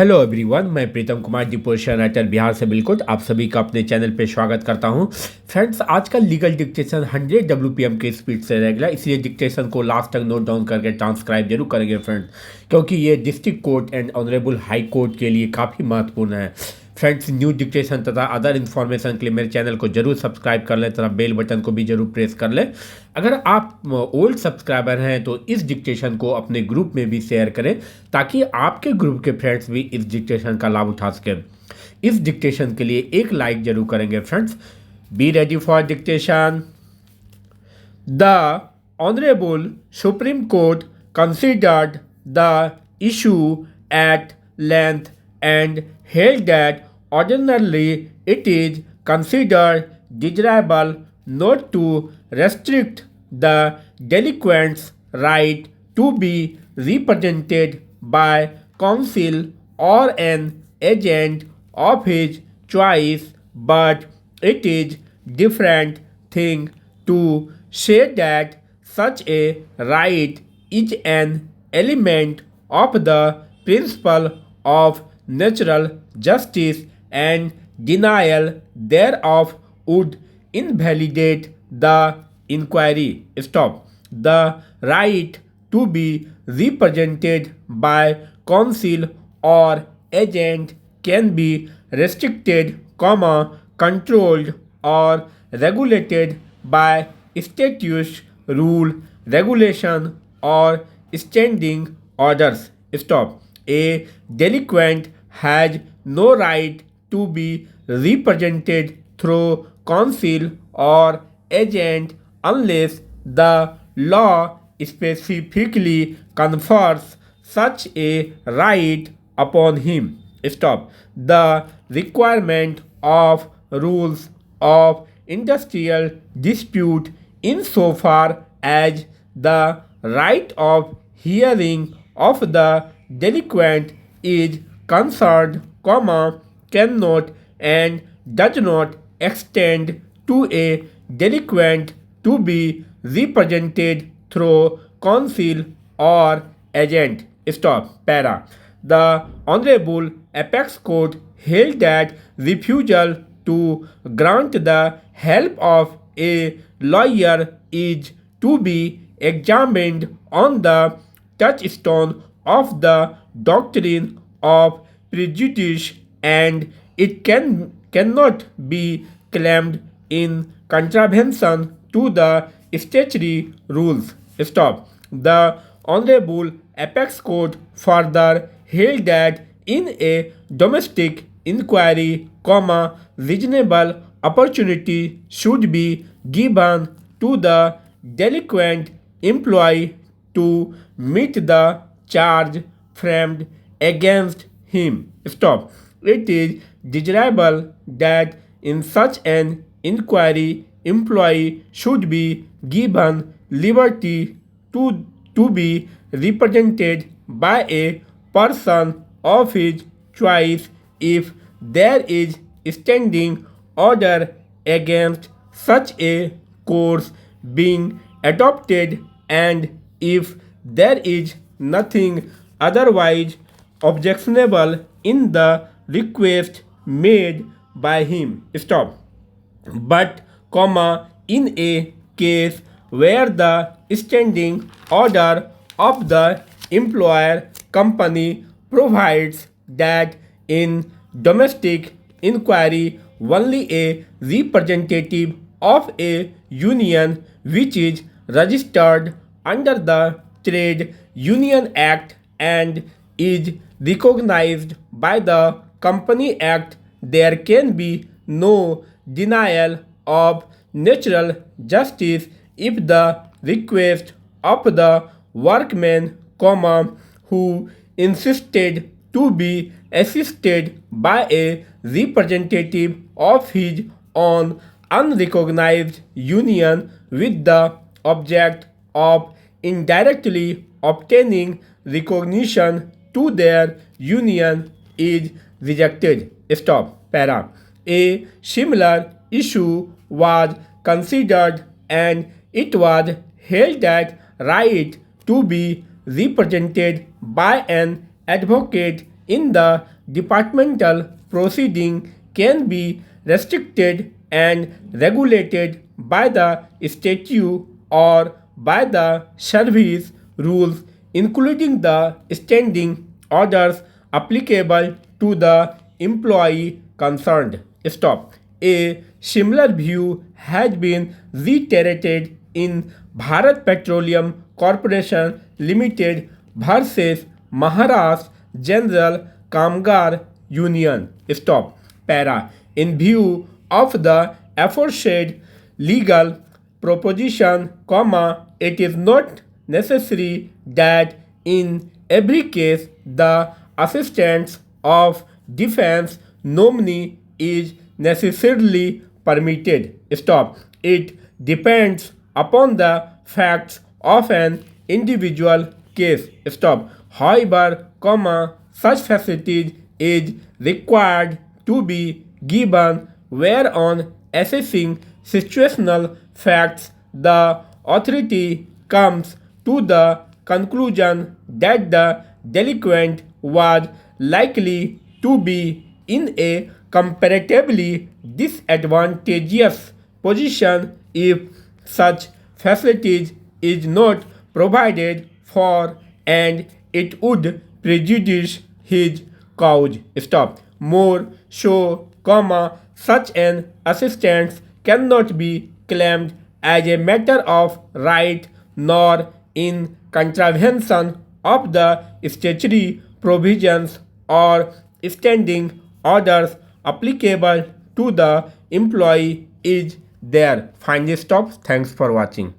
Hello everyone, मैं Pritam Kumar deposition writer Bihar से बिल्कुल आप सभी का अपने चैनल पे स्वागत करता हूं। फ्रेंड्स, आजकल लीगल डिक्टेशन 100 WPM के स्पीड से रहेगा, इसलिए डिक्टेशन को लास्ट तक नोट डाउन करके ट्रांसक्राइब जरूर करेंगे फ्रेंड्स, क्योंकि ये district court and honourable high court के लिए काफ़ी महत्वपूर्ण है। फ्रेंड्स, न्यू डिक्टेशन तथा अदर इन्फॉर्मेशन के लिए मेरे चैनल को जरूर सब्सक्राइब कर लें तथा बेल बटन को भी जरूर प्रेस कर लें। अगर आप ओल्ड सब्सक्राइबर हैं तो इस डिक्टेशन को अपने ग्रुप में भी शेयर करें ताकि आपके ग्रुप के फ्रेंड्स भी इस डिक्टेशन का लाभ उठा सकें। इस डिक्टेशन के लिए एक लाइक जरूर करेंगे friends. Be ready for dictation. The honourable supreme court considered the issue at length and held that ordinarily it is considered desirable not to restrict the delinquent's right to be represented by counsel or an agent of his choice, but it is different thing to say that such a right is an element of the principle of natural justice and denial thereof would invalidate the inquiry. Stop. The right to be represented by counsel or agent can be restricted, controlled or regulated by statutes, rule, regulation or standing orders. Stop. A delinquent has no right to be represented through counsel or agent unless the law specifically confers such a right upon him. Stop. The requirement of rules of industrial dispute insofar as the right of hearing of the delinquent is concerned, cannot and does not extend to a delinquent to be represented through counsel or agent. Stop. Para. The Honorable Apex Court held that refusal to grant the help of a lawyer is to be examined on the touchstone of the doctrine of prejudice, and it cannot be claimed in contravention to the statutory rules. Stop. The Honorable Apex Court further held that in a domestic inquiry, reasonable opportunity should be given to the delinquent employee to meet the charge framed against him. Stop. It is desirable that in such an inquiry, employee should be given liberty to be represented by a person of his choice if there is standing order against such a course being adopted, and if there is nothing otherwise objectionable in the request made by him. Stop. But, in a case where the standing order of the employer company provides that in domestic inquiry only a representative of a union which is registered under the Trade Union Act and is recognized by the Company Act, there can be no denial of natural justice if the request of the workman, who insisted to be assisted by a representative of his own unrecognized union with the object of indirectly obtaining recognition to their union is rejected. Stop. Para. A similar issue was considered and it was held that right to be represented by an advocate in the departmental proceeding can be restricted and regulated by the statute or by the service rules, including the standing orders applicable to the employee concerned. Stop. A similar view has been reiterated in Bharat Petroleum Corporation Limited versus Maharashtra General Kamgar Union. Stop. Para. In view of the aforesaid legal proposition, it is not necessary that in every case the assistance of defense nominee is necessarily permitted. Stop. It depends upon the facts of an individual case. Stop. However, such facilities is required to be given where on assessing situational facts the authority comes to the conclusion that the delinquent was likely to be in a comparatively disadvantageous position if such facilities is not provided for and it would prejudice his cause. Stop. More so, such an assistance cannot be claimed as a matter of right nor in contravention of the statutory provisions or standing orders applicable to the employee is there. Finally, stop. Thanks for watching.